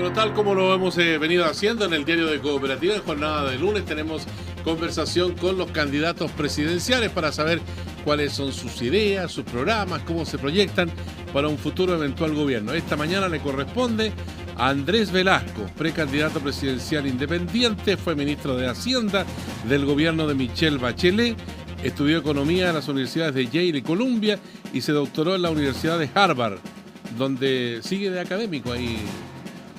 Bueno, tal como lo hemos venido haciendo en el diario de Cooperativa, en jornada de lunes tenemos conversación con los candidatos presidenciales para saber cuáles son sus ideas, sus programas, cómo se proyectan para un futuro eventual gobierno. Esta mañana le corresponde a Andrés Velasco, precandidato presidencial independiente, fue ministro de Hacienda del gobierno de Michelle Bachelet, estudió economía en las universidades de Yale y Columbia y se doctoró en la Universidad de Harvard, donde sigue de académico ahí.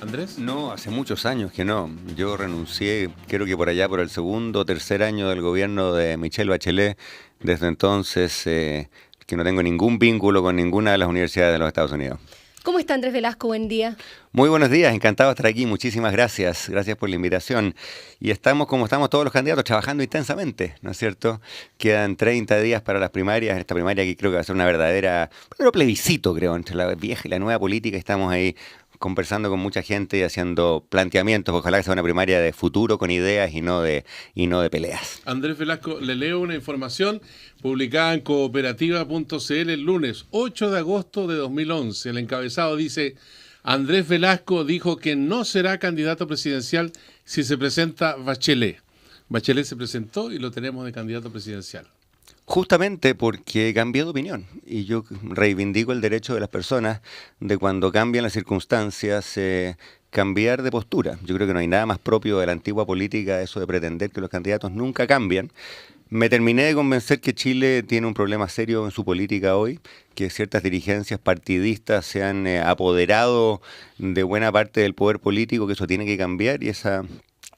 ¿Andrés? No, hace muchos años que no. Yo renuncié, creo que por allá por el segundo o tercer año del gobierno de Michelle Bachelet. Desde entonces que no tengo ningún vínculo con ninguna de las universidades de los Estados Unidos. ¿Cómo está Andrés Velasco? Buen día. Muy buenos días, encantado de estar aquí. Muchísimas gracias. Gracias por la invitación. Y estamos, como estamos todos los candidatos, trabajando intensamente, ¿no es cierto? Quedan 30 días para las primarias. Esta primaria que creo que va a ser una verdadero plebiscito, creo, entre la vieja y la nueva política. Estamos ahí conversando con mucha gente y haciendo planteamientos. Ojalá que sea una primaria de futuro con ideas y no de peleas. Andrés Velasco, le leo una información publicada en cooperativa.cl el lunes 8 de agosto de 2011. El encabezado dice: Andrés Velasco dijo que no será candidato presidencial si se presenta Bachelet. Bachelet se presentó y lo tenemos de candidato presidencial. Justamente porque cambié de opinión y yo reivindico el derecho de las personas de cuando cambian las circunstancias, cambiar de postura. Yo creo que no hay nada más propio de la antigua política, eso de pretender que los candidatos nunca cambian. Me terminé de convencer que Chile tiene un problema serio en su política hoy, que ciertas dirigencias partidistas se han apoderado de buena parte del poder político, que eso tiene que cambiar y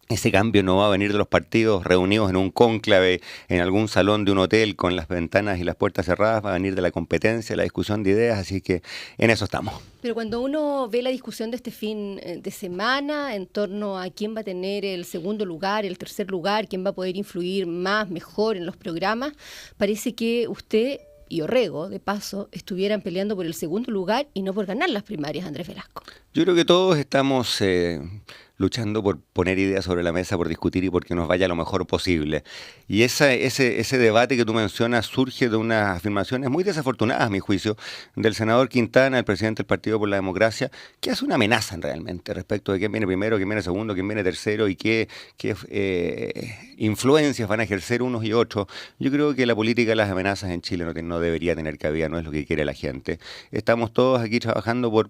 ese cambio no va a venir de los partidos reunidos en un cónclave, en algún salón de un hotel con las ventanas y las puertas cerradas, va a venir de la competencia, la discusión de ideas, así que en eso estamos. Pero cuando uno ve la discusión de este fin de semana en torno a quién va a tener el segundo lugar, el tercer lugar, quién va a poder influir más, mejor en los programas, parece que usted y Orrego, de paso, estuvieran peleando por el segundo lugar y no por ganar las primarias, Andrés Velasco. Yo creo que todos estamos luchando por poner ideas sobre la mesa, por discutir y por que nos vaya lo mejor posible. Y ese debate que tú mencionas surge de unas afirmaciones muy desafortunadas, a mi juicio, del senador Quintana, el presidente del Partido por la Democracia, que hace una amenaza realmente respecto de quién viene primero, quién viene segundo, quién viene tercero y qué influencias van a ejercer unos y otros. Yo creo que la política de las amenazas en Chile no debería tener cabida, no es lo que quiere la gente. Estamos todos aquí trabajando por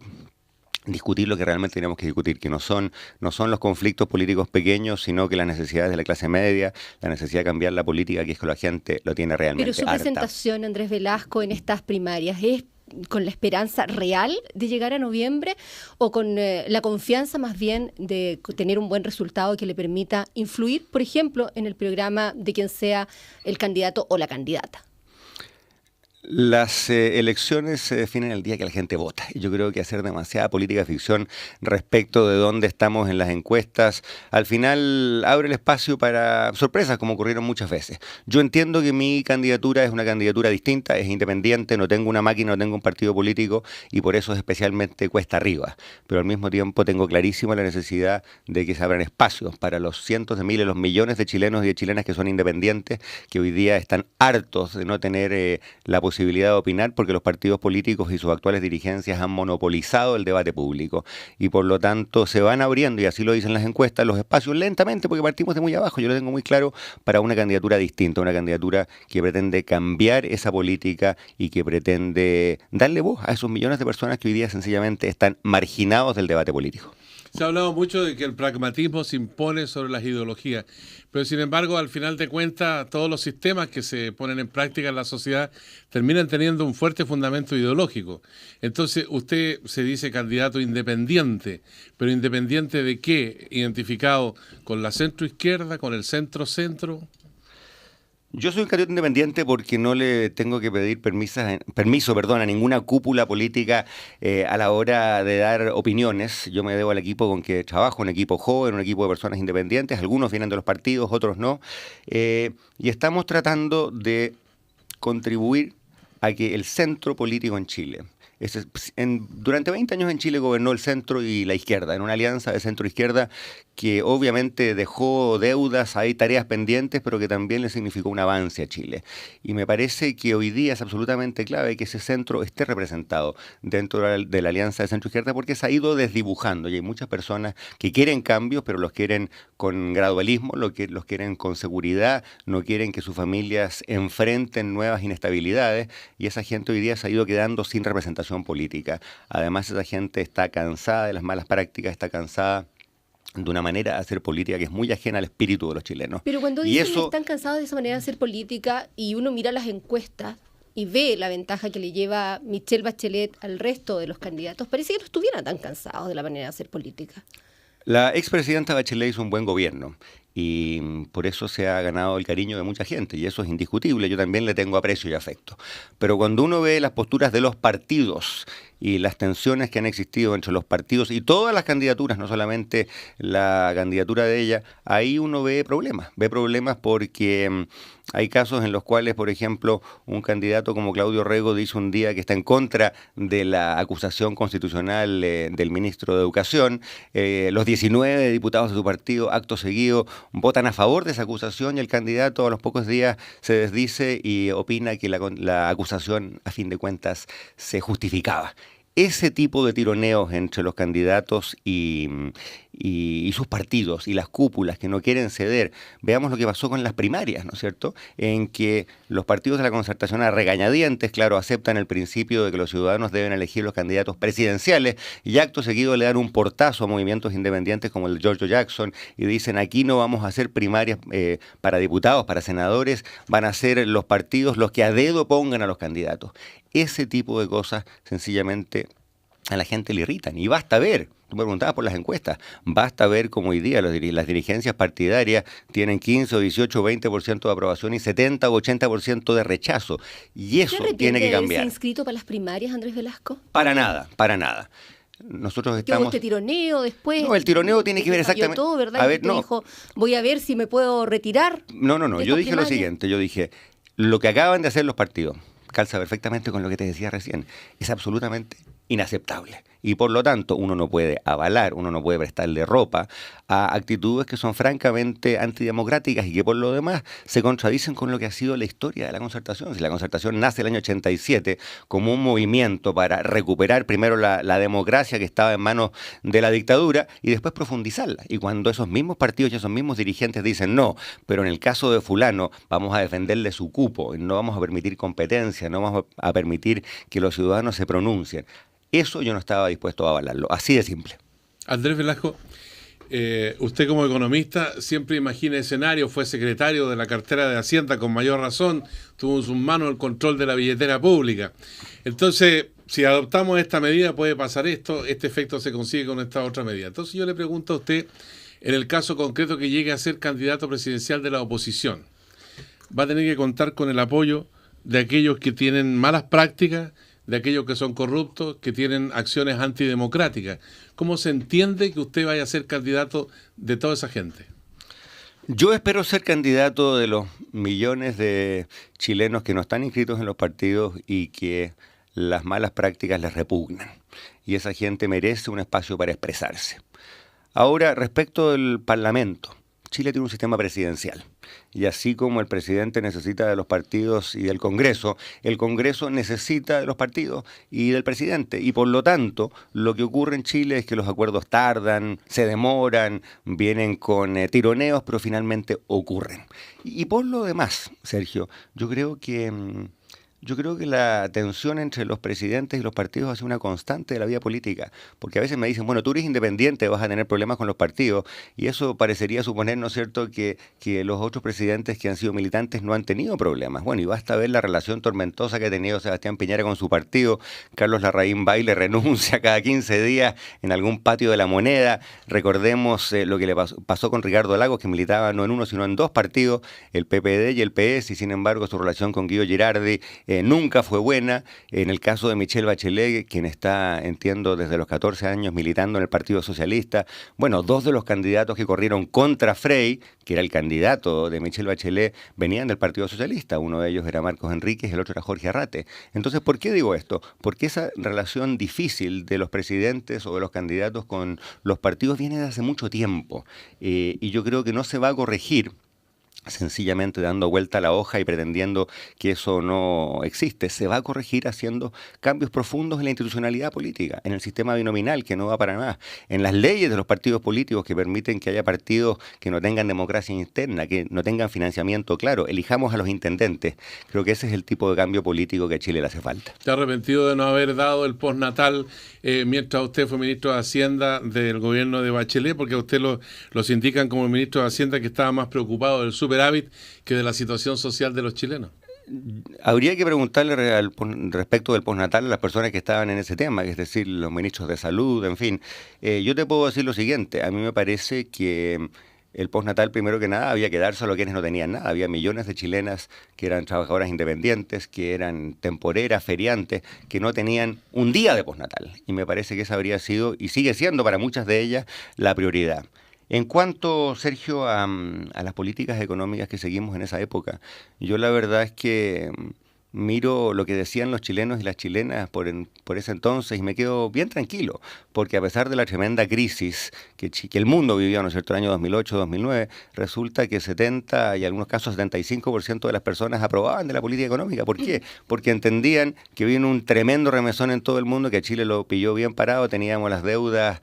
discutir lo que realmente tenemos que discutir, que no son los conflictos políticos pequeños, sino que las necesidades de la clase media, la necesidad de cambiar la política, que es que la gente lo tiene realmente harta. Pero su presentación, Andrés Velasco, en estas primarias, ¿es con la esperanza real de llegar a noviembre o con la confianza más bien de tener un buen resultado que le permita influir, por ejemplo, en el programa de quien sea el candidato o la candidata? Las elecciones se definen el día que la gente vota y yo creo que hacer demasiada política de ficción respecto de dónde estamos en las encuestas al final abre el espacio para sorpresas como ocurrieron muchas veces. Yo entiendo que mi candidatura es una candidatura distinta, es independiente, no tengo una máquina, no tengo un partido político y por eso es especialmente cuesta arriba, pero al mismo tiempo tengo clarísima la necesidad de que se abran espacios para los cientos de miles, los millones de chilenos y de chilenas que son independientes, que hoy día están hartos de no tener la posibilidad de opinar porque los partidos políticos y sus actuales dirigencias han monopolizado el debate público y por lo tanto se van abriendo, y así lo dicen las encuestas, los espacios lentamente porque partimos de muy abajo, yo lo tengo muy claro, para una candidatura distinta, una candidatura que pretende cambiar esa política y que pretende darle voz a esos millones de personas que hoy día sencillamente están marginados del debate político. Se ha hablado mucho de que el pragmatismo se impone sobre las ideologías, pero sin embargo, al final de cuentas, todos los sistemas que se ponen en práctica en la sociedad terminan teniendo un fuerte fundamento ideológico. Entonces, usted se dice candidato independiente, pero ¿independiente de qué? ¿Identificado con la centro-izquierda, con el centro-centro? Yo soy un candidato independiente porque no le tengo que pedir permiso, a ninguna cúpula política a la hora de dar opiniones. Yo me debo al equipo con que trabajo, un equipo joven, un equipo de personas independientes. Algunos vienen de los partidos, otros no. Y estamos tratando de contribuir a que el centro político en Chile, Durante 20 años en Chile gobernó el centro y la izquierda, en una alianza de centro-izquierda que obviamente dejó deudas, hay tareas pendientes, pero que también le significó un avance a Chile. Y me parece que hoy día es absolutamente clave que ese centro esté representado dentro de la alianza de centro-izquierda, porque se ha ido desdibujando y hay muchas personas que quieren cambios, pero los quieren con gradualismo, los quieren con seguridad, no quieren que sus familias enfrenten nuevas inestabilidades, y esa gente hoy día se ha ido quedando sin representación política. Además, esa gente está cansada de las malas prácticas, está cansada de una manera de hacer política que es muy ajena al espíritu de los chilenos. Pero cuando dicen que están cansados de esa manera de hacer política y uno mira las encuestas y ve la ventaja que le lleva Michelle Bachelet al resto de los candidatos, parece que no estuvieran tan cansados de la manera de hacer política. La expresidenta Bachelet hizo un buen gobierno y por eso se ha ganado el cariño de mucha gente, y eso es indiscutible. Yo también le tengo aprecio y afecto. Pero cuando uno ve las posturas de los partidos y las tensiones que han existido entre los partidos y todas las candidaturas, no solamente la candidatura de ella, ahí uno ve problemas. Ve problemas porque hay casos en los cuales, por ejemplo, un candidato como Claudio Rego dice un día que está en contra de la acusación constitucional del ministro de Educación. Los 19 diputados de su partido, acto seguido, votan a favor de esa acusación, y el candidato a los pocos días se desdice y opina que la acusación, a fin de cuentas, se justificaba. Ese tipo de tironeos entre los candidatos y sus partidos y las cúpulas que no quieren ceder. Veamos lo que pasó con las primarias, ¿no es cierto? En que los partidos de la Concertación, a regañadientes, claro, aceptan el principio de que los ciudadanos deben elegir los candidatos presidenciales, y acto seguido le dan un portazo a movimientos independientes como el de Giorgio Jackson y dicen: aquí no vamos a hacer primarias para diputados, para senadores, van a ser los partidos los que a dedo pongan a los candidatos. Ese tipo de cosas sencillamente a la gente le irritan, y basta ver, tú me preguntabas por las encuestas, basta ver cómo hoy día las dirigencias partidarias tienen 15 o 18 o 20% de aprobación y 70 o 80% de rechazo, y eso tiene que cambiar. ¿Se arrepiente de haberse inscrito para las primarias, Andrés Velasco? Para nada, para nada. Nosotros estamos... ¿Hubo este tironeo después? No, el tironeo tiene que ver exactamente... Todo, ¿verdad? A ver, no. Dijo, voy a ver si me puedo retirar. No, yo dije lo siguiente, yo dije, lo que acaban de hacer los partidos calza perfectamente con lo que te decía recién, es absolutamente inaceptable. Y por lo tanto, uno no puede avalar, uno no puede prestarle ropa a actitudes que son francamente antidemocráticas y que por lo demás se contradicen con lo que ha sido la historia de la Concertación. Si la Concertación nace el año 87 como un movimiento para recuperar primero la democracia que estaba en manos de la dictadura y después profundizarla. Y cuando esos mismos partidos y esos mismos dirigentes dicen no, pero en el caso de fulano vamos a defenderle su cupo, no vamos a permitir competencia, no vamos a permitir que los ciudadanos se pronuncien. Eso yo no estaba dispuesto a avalarlo, así de simple. Andrés Velasco, usted como economista siempre imagina escenarios, fue secretario de la cartera de Hacienda con mayor razón, tuvo en sus manos el control de la billetera pública. Entonces, si adoptamos esta medida puede pasar esto, este efecto se consigue con esta otra medida. Entonces yo le pregunto a usted, en el caso concreto que llegue a ser candidato presidencial de la oposición, ¿va a tener que contar con el apoyo de aquellos que tienen malas prácticas, de aquellos que son corruptos, que tienen acciones antidemocráticas? ¿Cómo se entiende que usted vaya a ser candidato de toda esa gente? Yo espero ser candidato de los millones de chilenos que no están inscritos en los partidos y que las malas prácticas les repugnan. Y esa gente merece un espacio para expresarse. Ahora, respecto del Parlamento, Chile tiene un sistema presidencial. Y así como el presidente necesita de los partidos y del Congreso, el Congreso necesita de los partidos y del presidente. Y por lo tanto, lo que ocurre en Chile es que los acuerdos tardan, se demoran, vienen con tironeos, pero finalmente ocurren. Y por lo demás, Sergio, yo creo que la tensión entre los presidentes y los partidos ha sido una constante de la vida política, porque a veces me dicen, bueno, tú eres independiente, vas a tener problemas con los partidos, y eso parecería suponer, ¿no es cierto?, que los otros presidentes que han sido militantes no han tenido problemas. Bueno, y basta ver la relación tormentosa que ha tenido Sebastián Piñera con su partido. Carlos Larraín Baile renuncia cada 15 días en algún patio de la Moneda. Recordemos lo que le pasó con Ricardo Lagos, que militaba no en uno, sino en dos partidos, el PPD y el PS, y sin embargo su relación con Guido Girardi nunca fue buena. En el caso de Michelle Bachelet, quien está, entiendo, desde los 14 años militando en el Partido Socialista, bueno, dos de los candidatos que corrieron contra Frey, que era el candidato de Michelle Bachelet, venían del Partido Socialista. Uno de ellos era Marcos Enríquez y el otro era Jorge Arrate. Entonces, ¿por qué digo esto? Porque esa relación difícil de los presidentes o de los candidatos con los partidos viene de hace mucho tiempo. Y yo creo que no se va a corregir sencillamente dando vuelta a la hoja y pretendiendo que eso no existe. Se va a corregir haciendo cambios profundos en la institucionalidad política, en el sistema binominal, que no va para más, en las leyes de los partidos políticos que permiten que haya partidos que no tengan democracia interna, que no tengan financiamiento claro. Elijamos a los intendentes. Creo que ese es el tipo de cambio político que a Chile le hace falta. ¿Está arrepentido de no haber dado el postnatal mientras usted fue ministro de Hacienda del gobierno de Bachelet? Porque a usted los indican como ministro de Hacienda que estaba más preocupado del superávit que de la situación social de los chilenos. Habría que preguntarle respecto del postnatal a las personas que estaban en ese tema, es decir, los ministros de salud, en fin. Yo te puedo decir lo siguiente, a mí me parece que el postnatal, primero que nada, había que dárselo a quienes no tenían nada. Había millones de chilenas que eran trabajadoras independientes, que eran temporeras, feriantes, que no tenían un día de postnatal. Y me parece que esa habría sido, y sigue siendo para muchas de ellas, la prioridad. En cuanto, Sergio, a las políticas económicas que seguimos en esa época, yo la verdad es que miro lo que decían los chilenos y las chilenas por ese entonces y me quedo bien tranquilo, porque a pesar de la tremenda crisis que el mundo vivió, ¿no es cierto?, el año 2008-2009, resulta que 70 y en algunos casos 75% de las personas aprobaban de la política económica. ¿Por qué? Porque entendían que vino un tremendo remesón en todo el mundo, que a Chile lo pilló bien parado, teníamos las deudas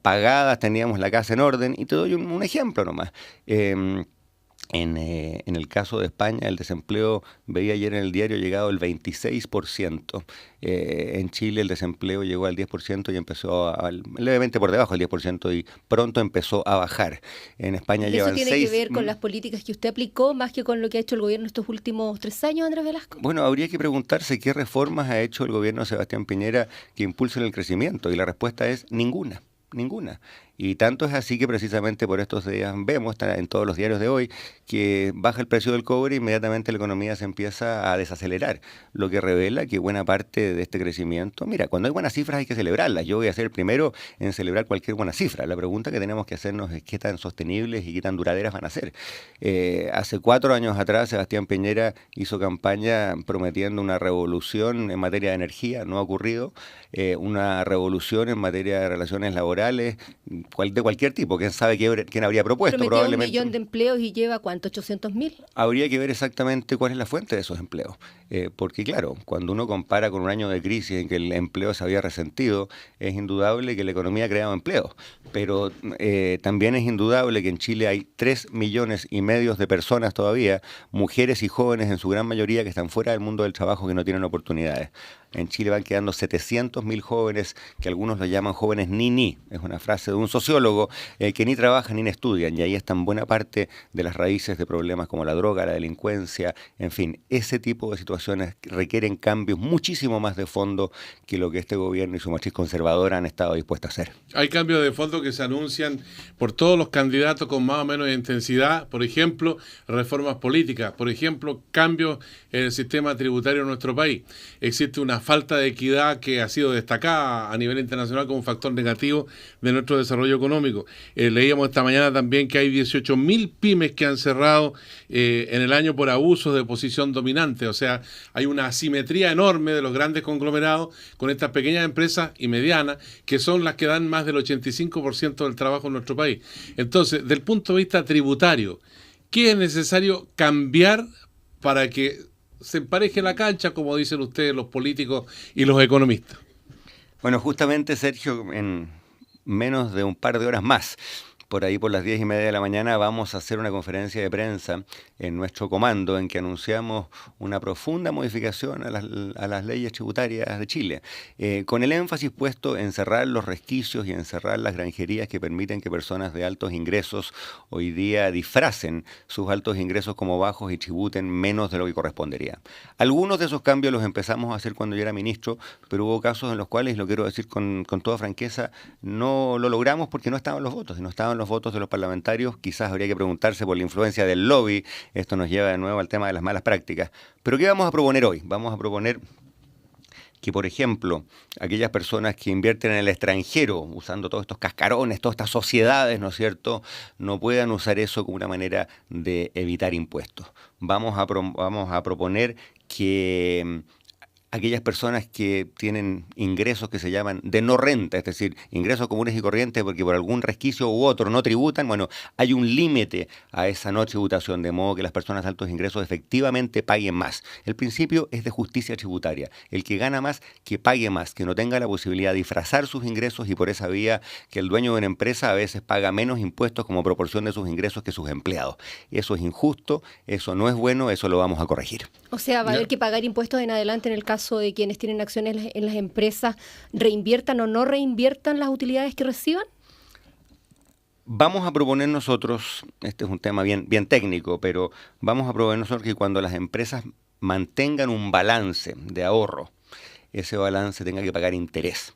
pagadas, teníamos la casa en orden, y te doy un ejemplo nomás. En el caso de España, el desempleo, veía ayer en el diario, llegado al 26%. En Chile el desempleo llegó al 10% y empezó levemente por debajo del 10% y pronto empezó a bajar. En España llevan 6... ¿Eso tiene que ver con las políticas que usted aplicó más que con lo que ha hecho el gobierno estos últimos 3 años, Andrés Velasco? Bueno, habría que preguntarse qué reformas ha hecho el gobierno de Sebastián Piñera que impulsen el crecimiento, y la respuesta es ninguna. Y tanto es así que precisamente por estos días vemos, está en todos los diarios de hoy, que baja el precio del cobre e inmediatamente la economía se empieza a desacelerar, lo que revela que buena parte de este crecimiento, mira, cuando hay buenas cifras hay que celebrarlas. Yo voy a ser el primero en celebrar cualquier buena cifra. La pregunta que tenemos que hacernos es qué tan sostenibles y qué tan duraderas van a ser. Hace 4 años atrás Sebastián Piñera hizo campaña prometiendo una revolución en materia de energía, no ha ocurrido, una revolución en materia de relaciones laborales, de cualquier tipo. ¿Quién sabe quién habría propuesto? Prometió probablemente 1 millón de empleos y lleva ¿cuánto? 800.000. Habría que ver exactamente cuál es la fuente de esos empleos. Porque claro, cuando uno compara con un año de crisis en que el empleo se había resentido, es indudable que la economía ha creado empleos. Pero también es indudable que en Chile hay 3,5 millones de personas todavía, mujeres y jóvenes en su gran mayoría, que están fuera del mundo del trabajo, que no tienen oportunidades. En Chile van quedando 700.000 jóvenes, que algunos lo llaman jóvenes ni. Es una frase de un sociólogo, que ni trabajan ni estudian, y ahí están buena parte de las raíces de problemas como la droga, la delincuencia, en fin, ese tipo de situaciones requieren cambios muchísimo más de fondo que lo que este gobierno y su matriz conservadora han estado dispuestos a hacer. Hay cambios de fondo que se anuncian por todos los candidatos con más o menos intensidad, por ejemplo, reformas políticas, por ejemplo, cambios en el sistema tributario de nuestro país. Existe una falta de equidad que ha sido destacada a nivel internacional como un factor negativo de nuestro desarrollo económico. Leíamos esta mañana también que hay 18.000 pymes que han cerrado en el año por abusos de posición dominante. O sea, hay una asimetría enorme de los grandes conglomerados con estas pequeñas empresas y medianas, que son las que dan más del 85% del trabajo en nuestro país. Entonces, del punto de vista tributario, ¿qué es necesario cambiar para que se empareje la cancha, como dicen ustedes los políticos y los economistas? Bueno, justamente, Sergio, en menos de un par de horas más, por ahí por las 10:30 de la mañana, vamos a hacer una conferencia de prensa en nuestro comando en que anunciamos una profunda modificación a las leyes tributarias de Chile, con el énfasis puesto en cerrar los resquicios y en cerrar las granjerías que permiten que personas de altos ingresos hoy día disfracen sus altos ingresos como bajos y tributen menos de lo que correspondería. Algunos de esos cambios los empezamos a hacer cuando yo era ministro, pero hubo casos en los cuales, lo quiero decir con toda franqueza, no lo logramos porque no estaban los votos, y no estaban los los votos de los parlamentarios. Quizás habría que preguntarse por la influencia del lobby. Esto nos lleva de nuevo al tema de las malas prácticas. Pero ¿qué vamos a proponer hoy? Vamos a proponer que, por ejemplo, aquellas personas que invierten en el extranjero, usando todos estos cascarones, todas estas sociedades, ¿no es cierto?, no puedan usar eso como una manera de evitar impuestos. Vamos a proponer que aquellas personas que tienen ingresos que se llaman de no renta, es decir, ingresos comunes y corrientes porque por algún resquicio u otro no tributan, bueno, hay un límite a esa no tributación, de modo que las personas de altos ingresos efectivamente paguen más. El principio es de justicia tributaria. El que gana más, que pague más, que no tenga la posibilidad de disfrazar sus ingresos y por esa vía que el dueño de una empresa a veces paga menos impuestos como proporción de sus ingresos que sus empleados. Eso es injusto, eso no es bueno, eso lo vamos a corregir. O sea, va a haber que pagar impuestos en adelante en el caso de quienes tienen acciones en las empresas, reinviertan o no reinviertan las utilidades que reciban. Vamos a proponer nosotros, este es un tema bien técnico, pero vamos a proponer nosotros que cuando las empresas mantengan un balance de ahorro, ese balance tenga que pagar interés,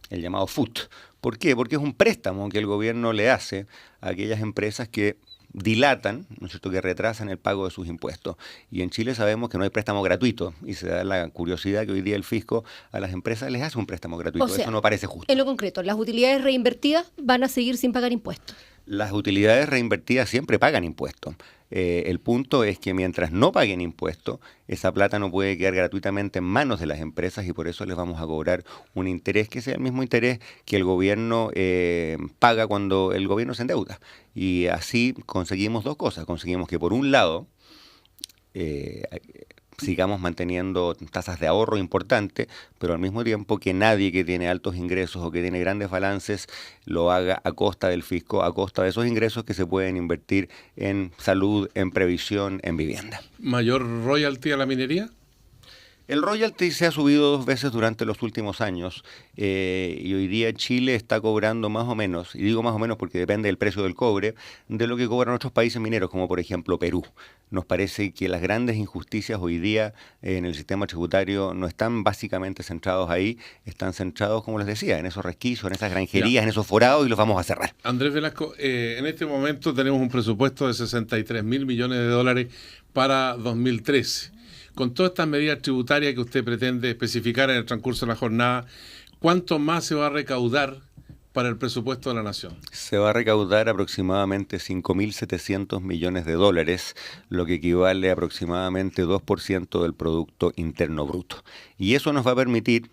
el llamado FUT. ¿Por qué? Porque es un préstamo que el gobierno le hace a aquellas empresas que dilatan, ¿no es cierto?, que retrasan el pago de sus impuestos. Y en Chile sabemos que no hay préstamo gratuito y se da la curiosidad que hoy día el fisco a las empresas les hace un préstamo gratuito. O sea, eso no parece justo. En lo concreto, las utilidades reinvertidas van a seguir sin pagar impuestos. Las utilidades reinvertidas siempre pagan impuestos. El punto es que mientras no paguen impuestos, esa plata no puede quedar gratuitamente en manos de las empresas y por eso les vamos a cobrar un interés que sea el mismo interés que el gobierno paga cuando el gobierno se endeuda. Y así conseguimos dos cosas. Conseguimos que por un lado sigamos manteniendo tasas de ahorro importantes, pero al mismo tiempo que nadie que tiene altos ingresos o que tiene grandes balances lo haga a costa del fisco, a costa de esos ingresos que se pueden invertir en salud, en previsión, en vivienda. ¿Mayor royalty a la minería? El royalty se ha subido 2 veces durante los últimos años y hoy día Chile está cobrando más o menos, y digo más o menos porque depende del precio del cobre, de lo que cobran otros países mineros, como por ejemplo Perú. Nos parece que las grandes injusticias hoy día en el sistema tributario no están básicamente centrados ahí, están centrados, como les decía, en esos resquicios, en esas granjerías, en esos forados y los vamos a cerrar. Andrés Velasco, en este momento tenemos un presupuesto de 63.000 millones de dólares para 2013. Con todas estas medidas tributarias que usted pretende especificar en el transcurso de la jornada, ¿cuánto más se va a recaudar para el presupuesto de la Nación? Se va a recaudar aproximadamente 5.700 millones de dólares, lo que equivale a aproximadamente 2% del Producto Interno Bruto. Y eso nos va a permitir,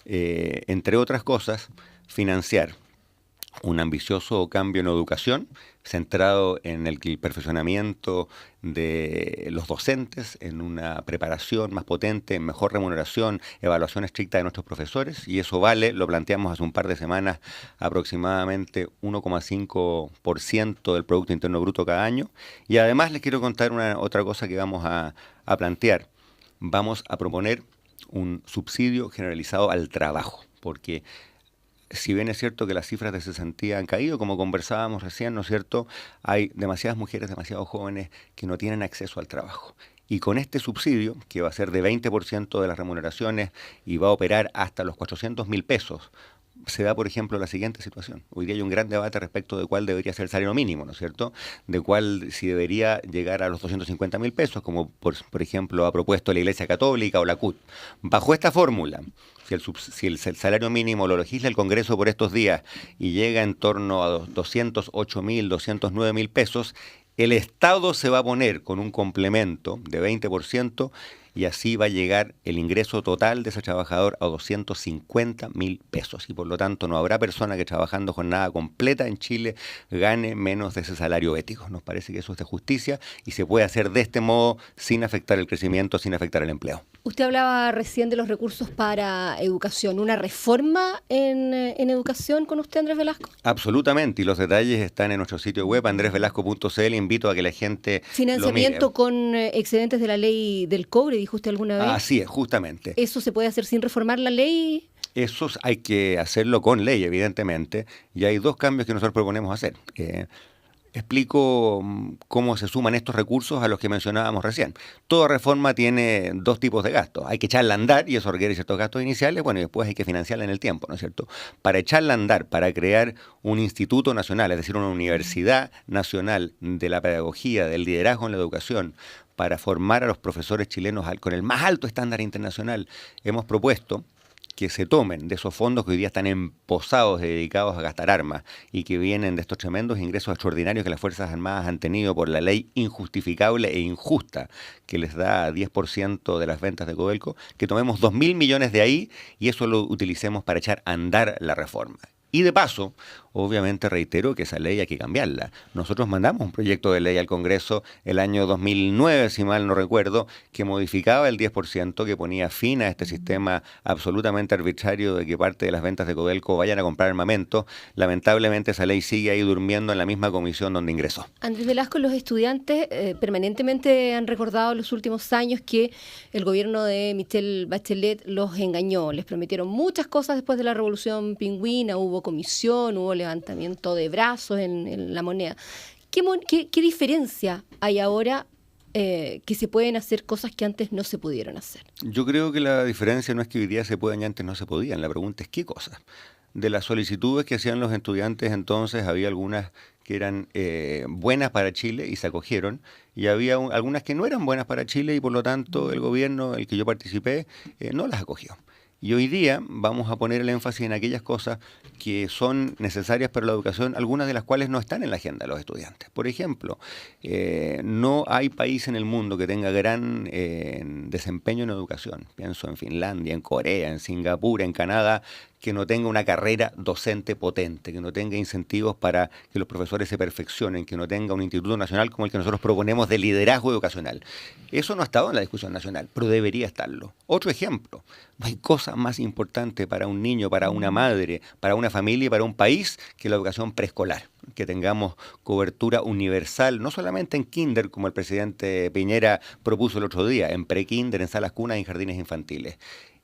entre otras cosas, financiar un ambicioso cambio en educación centrado en el perfeccionamiento de los docentes, en una preparación más potente, en mejor remuneración, evaluación estricta de nuestros profesores, y eso vale, lo planteamos hace un par de semanas, aproximadamente 1,5% del Producto Interno Bruto cada año. Y además les quiero contar otra cosa que vamos a plantear. Vamos a proponer un subsidio generalizado al trabajo, porque si bien es cierto que las cifras de cesantía han caído, como conversábamos recién, ¿no es cierto?, hay demasiadas mujeres, demasiados jóvenes que no tienen acceso al trabajo. Y con este subsidio, que va a ser de 20% de las remuneraciones y va a operar hasta los 400.000 pesos, se da, por ejemplo, la siguiente situación. Hoy día hay un gran debate respecto de cuál debería ser el salario mínimo, ¿no es cierto?, de cuál, si debería llegar a los 250.000 pesos, como por ejemplo ha propuesto la Iglesia Católica o la CUT. Bajo esta fórmula, si el salario mínimo lo legisla el Congreso por estos días y llega en torno a 208.000, 209.000 pesos, el Estado se va a poner con un complemento de 20% y así va a llegar el ingreso total de ese trabajador a 250.000 pesos. Y por lo tanto no habrá persona que trabajando jornada completa en Chile gane menos de ese salario ético. Nos parece que eso es de justicia y se puede hacer de este modo sin afectar el crecimiento, sin afectar el empleo. Usted hablaba recién de los recursos para educación. ¿Una reforma en educación con usted, Andrés Velasco? Absolutamente, y los detalles están en nuestro sitio web, andresvelasco.cl. Invito a que la gente financiamiento lo mire. Con excedentes de la ley del cobre, dijo usted alguna vez. Así es, justamente. ¿Eso se puede hacer sin reformar la ley? Eso hay que hacerlo con ley, evidentemente, y hay dos cambios que nosotros proponemos hacer. Explico cómo se suman estos recursos a los que mencionábamos recién. Toda reforma tiene dos tipos de gastos. Hay que echarla a andar y eso requiere ciertos gastos iniciales, bueno, y después hay que financiarla en el tiempo, ¿no es cierto? Para echarla a andar, para crear un instituto nacional, es decir, una universidad nacional de la pedagogía, del liderazgo en la educación, para formar a los profesores chilenos con el más alto estándar internacional, hemos propuesto que se tomen de esos fondos que hoy día están emposados y dedicados a gastar armas y que vienen de estos tremendos ingresos extraordinarios que las Fuerzas Armadas han tenido por la ley injustificable e injusta que les da 10% de las ventas de Codelco, que tomemos 2.000 millones de ahí y eso lo utilicemos para echar a andar la reforma. Y de paso, obviamente reitero que esa ley hay que cambiarla. Nosotros mandamos un proyecto de ley al Congreso el año 2009, si mal no recuerdo, que modificaba el 10%, que ponía fin a este sistema absolutamente arbitrario de que parte de las ventas de Codelco vayan a comprar armamento. Lamentablemente esa ley sigue ahí durmiendo en la misma comisión donde ingresó. Andrés Velasco, los estudiantes permanentemente han recordado en los últimos años que el gobierno de Michelle Bachelet los engañó. Les prometieron muchas cosas después de la Revolución Pingüina, hubo comisión, hubo levantamiento de brazos en la moneda. ¿Qué diferencia hay ahora que se pueden hacer cosas que antes no se pudieron hacer? Yo creo que la diferencia no es que hoy día se puedan y antes no se podían. La pregunta es ¿qué cosas? De las solicitudes que hacían los estudiantes entonces había algunas que eran buenas para Chile y se acogieron, y había algunas que no eran buenas para Chile y por lo tanto el gobierno, el que yo participé, no las acogió. Y hoy día vamos a poner el énfasis en aquellas cosas que son necesarias para la educación, algunas de las cuales no están en la agenda de los estudiantes. Por ejemplo, no hay país en el mundo que tenga gran desempeño en educación. Pienso en Finlandia, en Corea, en Singapur, en Canadá, que no tenga una carrera docente potente, que no tenga incentivos para que los profesores se perfeccionen, que no tenga un instituto nacional como el que nosotros proponemos de liderazgo educacional. Eso no ha estado en la discusión nacional, pero debería estarlo. Otro ejemplo, no hay cosa más importante para un niño, para una madre, para una familia y para un país que la educación preescolar. Que tengamos cobertura universal, no solamente en kinder, como el presidente Piñera propuso el otro día, en prekinder, en salas cunas y en jardines infantiles.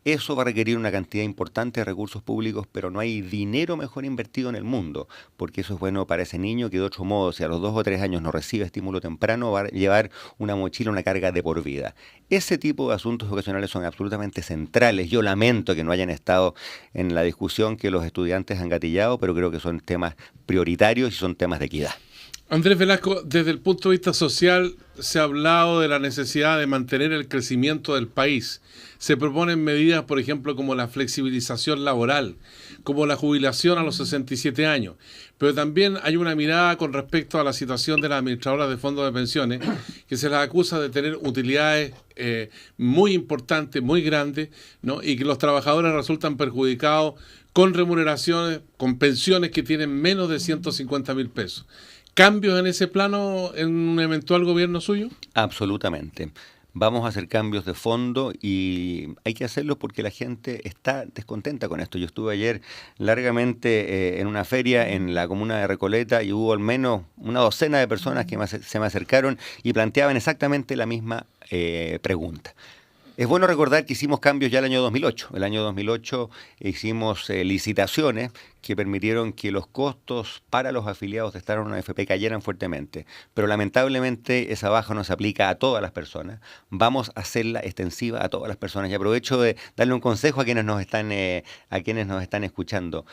Eso va a requerir una cantidad importante de recursos públicos, pero no hay dinero mejor invertido en el mundo, porque eso es bueno para ese niño que de otro modo, si a los 2 o 3 años no recibe estímulo temprano, va a llevar una mochila, una carga de por vida. Ese tipo de asuntos educacionales son absolutamente centrales. Yo lamento que no hayan estado en la discusión que los estudiantes han gatillado, pero creo que son temas prioritarios y son temas de equidad. Andrés Velasco, desde el punto de vista social, se ha hablado de la necesidad de mantener el crecimiento del país. Se proponen medidas, por ejemplo, como la flexibilización laboral, como la jubilación a los 67 años. Pero también hay una mirada con respecto a la situación de las administradoras de fondos de pensiones, que se las acusa de tener utilidades muy importantes, muy grandes, ¿no? Y que los trabajadores resultan perjudicados con remuneraciones, con pensiones que tienen menos de 150.000 pesos. ¿Cambios en ese plano en un eventual gobierno suyo? Absolutamente. Vamos a hacer cambios de fondo y hay que hacerlos porque la gente está descontenta con esto. Yo estuve ayer largamente en una feria en la comuna de Recoleta y hubo al menos una docena de personas que se me acercaron y planteaban exactamente la misma pregunta. Es bueno recordar que hicimos cambios ya el año 2008. El año 2008 hicimos licitaciones que permitieron que los costos para los afiliados de estar en una AFP cayeran fuertemente. Pero lamentablemente esa baja no se aplica a todas las personas. Vamos a hacerla extensiva a todas las personas. Y aprovecho de darle un consejo a quienes nos están escuchando.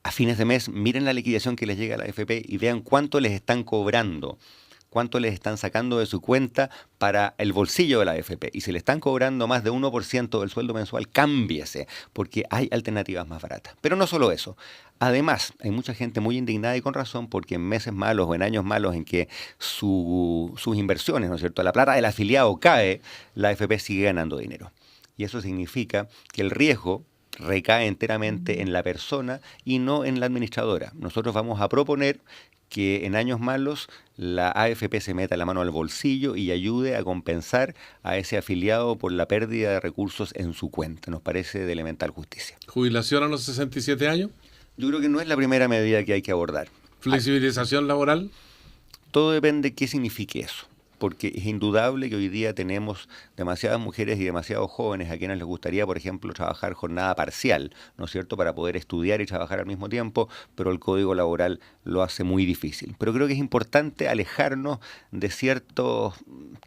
A fines de mes, miren la liquidación que les llega a la AFP y vean cuánto les están cobrando, cuánto les están sacando de su cuenta para el bolsillo de la AFP. Y si le están cobrando más de 1% del sueldo mensual, cámbiese, porque hay alternativas más baratas. Pero no solo eso. Además, hay mucha gente muy indignada y con razón porque en meses malos o en años malos en que sus inversiones, ¿no es cierto?, la plata del afiliado cae, la AFP sigue ganando dinero. Y eso significa que el riesgo recae enteramente en la persona y no en la administradora. Nosotros vamos a proponer que en años malos la AFP se meta la mano al bolsillo y ayude a compensar a ese afiliado por la pérdida de recursos en su cuenta. Nos parece de elemental justicia. ¿Jubilación a los 67 años? Yo creo que no es la primera medida que hay que abordar. ¿Flexibilización laboral? Todo depende de qué signifique eso. porque es indudable que hoy día tenemos demasiadas mujeres y demasiados jóvenes a quienes les gustaría, por ejemplo, trabajar jornada parcial, ¿no es cierto?, para poder estudiar y trabajar al mismo tiempo, pero el código laboral lo hace muy difícil. Pero creo que es importante alejarnos de ciertos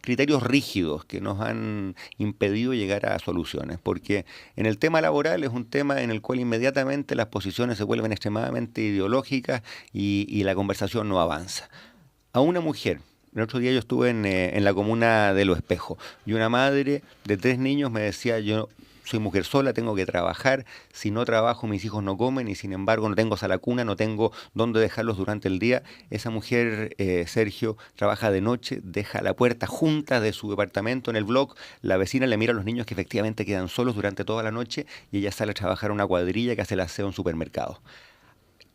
criterios rígidos que nos han impedido llegar a soluciones, porque en el tema laboral es un tema en el cual inmediatamente las posiciones se vuelven extremadamente ideológicas y la conversación no avanza. A una mujer, el otro día yo estuve en la comuna de Los Espejos y una madre de 3 niños me decía: yo soy mujer sola, tengo que trabajar, si no trabajo mis hijos no comen y sin embargo no tengo sala cuna, no tengo dónde dejarlos durante el día. Esa mujer, Sergio, trabaja de noche, deja la puerta junta de su departamento en el block, la vecina le mira a los niños que efectivamente quedan solos durante toda la noche y ella sale a trabajar a una cuadrilla que hace el aseo en supermercados.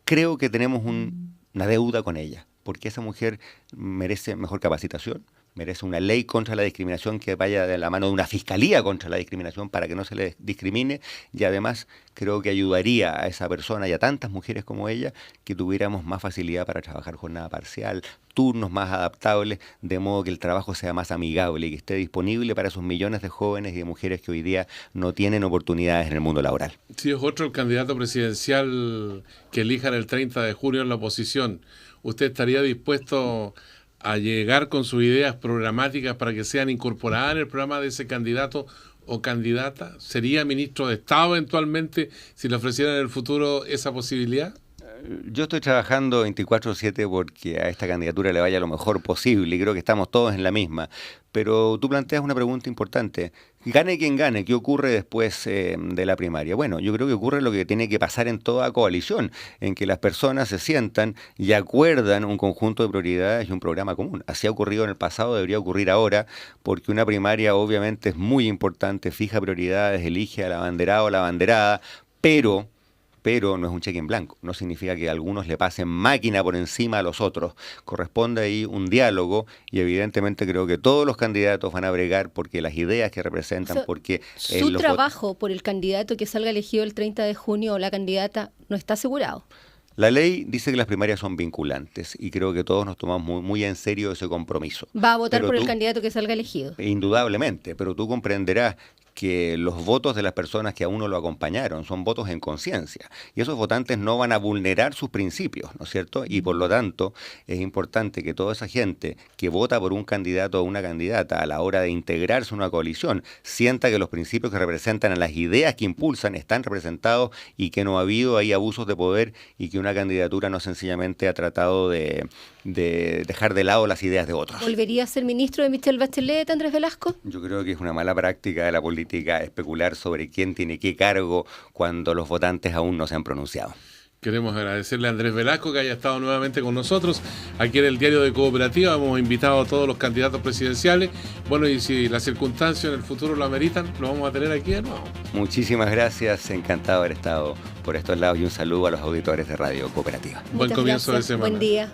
Creo que tenemos una deuda con ella, porque esa mujer merece mejor capacitación, merece una ley contra la discriminación que vaya de la mano de una fiscalía contra la discriminación para que no se le discrimine, y además creo que ayudaría a esa persona y a tantas mujeres como ella que tuviéramos más facilidad para trabajar jornada parcial, turnos más adaptables, de modo que el trabajo sea más amigable y que esté disponible para esos millones de jóvenes y de mujeres que hoy día no tienen oportunidades en el mundo laboral. Si es otro el candidato presidencial que elijan el 30 de junio en la oposición, ¿usted estaría dispuesto a llegar con sus ideas programáticas para que sean incorporadas en el programa de ese candidato o candidata? ¿Sería ministro de Estado eventualmente si le ofrecieran en el futuro esa posibilidad? Yo estoy trabajando 24/7 porque a esta candidatura le vaya lo mejor posible y creo que estamos todos en la misma. Pero tú planteas una pregunta importante. Gane quien gane, ¿qué ocurre después de la primaria? Bueno, yo creo que ocurre lo que tiene que pasar en toda coalición, en que las personas se sientan y acuerdan un conjunto de prioridades y un programa común. Así ha ocurrido en el pasado, debería ocurrir ahora, porque una primaria obviamente es muy importante, fija prioridades, elige al abanderado o la abanderada, pero no es un cheque en blanco. No significa que algunos le pasen máquina por encima a los otros. Corresponde ahí un diálogo y evidentemente creo que todos los candidatos van a bregar porque las ideas que representan, porque su trabajo por el candidato que salga elegido el 30 de junio o la candidata no está asegurado. La ley dice que las primarias son vinculantes y creo que todos nos tomamos muy en serio ese compromiso. ¿Va a votar por el candidato que salga elegido? Indudablemente, pero tú comprenderás que los votos de las personas que a uno lo acompañaron son votos en conciencia y esos votantes no van a vulnerar sus principios, ¿no es cierto? Y por lo tanto es importante que toda esa gente que vota por un candidato o una candidata a la hora de integrarse en una coalición sienta que los principios que representan a las ideas que impulsan están representados y que no ha habido ahí abusos de poder y que una candidatura no sencillamente ha tratado de dejar de lado las ideas de otros. ¿Volvería a ser ministro de Michelle Bachelet, Andrés Velasco? Yo creo que es una mala práctica de la política especular sobre quién tiene qué cargo cuando los votantes aún no se han pronunciado. Queremos agradecerle a Andrés Velasco que haya estado nuevamente con nosotros aquí en el Diario de Cooperativa. Hemos invitado a todos los candidatos presidenciales. Bueno, y si las circunstancias en el futuro lo ameritan, lo vamos a tener aquí de nuevo. Muchísimas gracias, encantado de haber estado por estos lados y un saludo a los auditores de Radio Cooperativa. Buen comienzo de semana. Buen día.